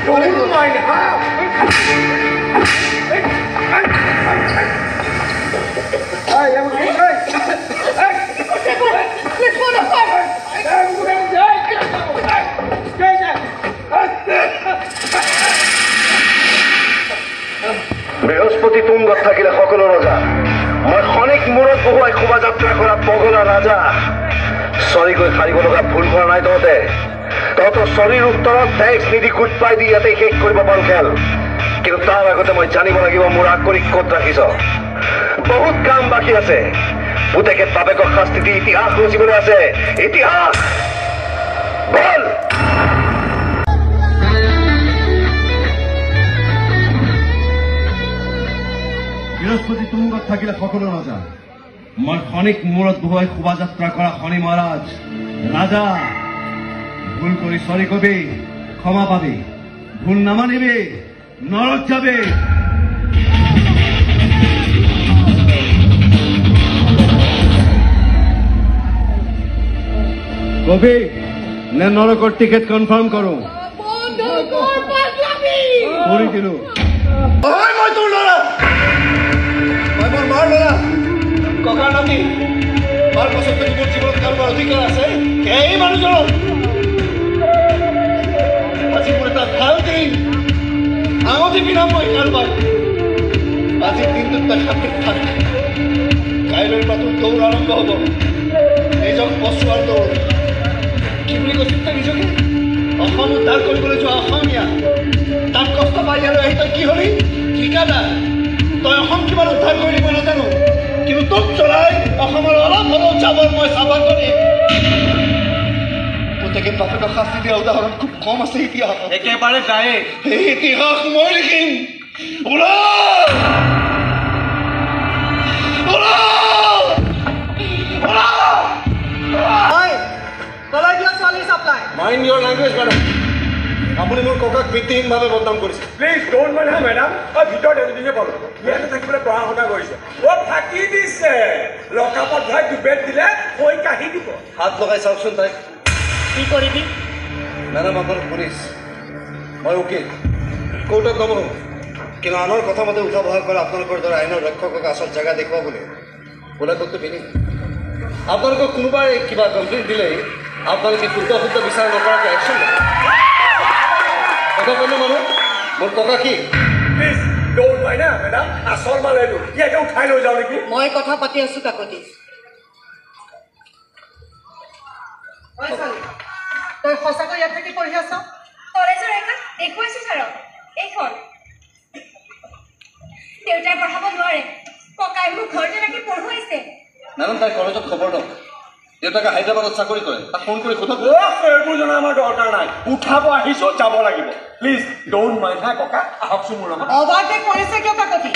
Don't mind how. Hey, I'm going to hey. Let's go to fire. I'm going to die. বৃহস্পতি তুঙ্গত থাকিলে সকলো ৰজা মই খনিক মূৰত বহুৱাই শোভাযাত্ৰা কৰা পগলা ৰাজা চৰিকৈ সাৰিব লগা ভুল কৰা নাই তহঁতৰ চৰিৰ উত্তৰত টেক্স নিদি গোট পাই দি ইয়াতে শেষ কৰিব পাৰো খেল কিন্তু তাৰ আগতে মই জানিব লাগিব মোৰ আকৰিক ক'ত ৰাখিছ বহুত কাম বাকী আছে পুতেকে বাপেকক শাস্তি দি ইতিহাস ৰচিবলৈ আছে ইতিহাস বল বৃহস্পতি তুঙ্গত থাকিলে সকলো ৰজা মই খনিক মূৰত বহুৱাই শোভাযাত্ৰা কৰা শনি মহাৰাজ ৰাজা ভুল কৰি চৰি কবি ক্ষমা পাবি ভুল নামানিবি নৰক যাবি কবি নে নৰকৰ টিকেট কনফাৰ্ম কৰো কৰি দিলো মই তোৰ ল'ৰা মই মোৰ মাৰ ল'ৰা ককাৰ নাতি মাৰ পাছত মোৰ জীৱনত কাৰোবাৰ অধিকাৰ আছে সেই মানুহজনক আজি মোৰ এটা ভাল দিন আঙুঠি পিন্ধাম মই কাৰোবাক আজিৰ দিনটোত তই সাক্ষী থাক কাইলৈৰ পৰা তোৰ দৌৰ আৰম্ভ হ'ব নিজক বচোৱাৰ দৌৰ কি বুলি কৈছিল তই নিজকে অসম উদ্ধাৰ কৰিবলৈ যোৱা অসমীয়া তাত কষ্ট পাই ইয়ালৈ আহি তই কি হলি ঠিকাদাৰ তই অসম কিমান উদ্ধাৰ কৰি মই নাজানো কিন্তু তোক চলাই অসমৰ অলপ হ'লেও চাবৰ মই চাবা কৰিম পুতেকে বাপেকক শাস্তি দিয়া উদাহৰণ খুব কম আছে ইতিহাসত একেবাৰে গায়ে সেই ইতিহাস মই লিখিম Mind your language, madam. আপুনি মোৰ ককাক ভিত্তিহীনভাৱে বদনাম কৰিছে প্লিজ ডোন্ট মাইণ্ড হাম মেডাম ভিতৰত এদিনে পালো ইয়াতে থাকিবলৈ পঢ়া শুনা কৰিছে ফাঁকি দিছে লকাপত ভাই দুবেট দিলে কৈ কাঢ়ি দিব হাত লগাই চাওকচোন তাইক কি কৰিবি মেডাম আপোনাৰ পুলিচ মই উকিল কোৰ্টত নবহো কিন্তু আনৰ কথা মতে উঠা বহা কৰে আপোনালোকৰ দৰে আইনৰ ৰক্ষকক আচল জেগা দেখুৱাবলৈ বোলে ক'তো পিন্ধি আপোনালোকক কোনোবাই কিবা কমপ্লেইন দিলেই আপোনালোকে শুদ্ধ বিচাৰ নকৰাকৈ একশ্যন কথা কৈছে মানুহ মোৰ ককা কি প্লিজ ডোন্ট মাইণ্ড হাম মেডাম আচল মানে এইটো ইয়াকে উঠাই লৈ যাওঁ নেকি মই কথা পাতি আছো কাকতি তই সঁচাকৈ ইয়াত থাকি পঢ়ি আছ কলেজৰ এখন দেখুৱাইছো ছাৰক এইখন দেউতাই পঢ়াব নোৱাৰে ককাই মোক ঘৰতে ৰাখি পঢ়ুৱাইছে মেডাম তাই কলেজত খবৰ দিয়ক দেউতাকে হায়দৰাবাদত চাকৰি কৰে তাক ফোন কৰি সোধক এইবোৰ জনা আমাৰ দৰকাৰ নাই উঠাব আহিছো যাব লাগিব প্লিজ ডোন্ট মাইণ্ড হা ককা আহকচোন মোৰ লগত অভাৰটেক কৰিছে কিয় কাকতি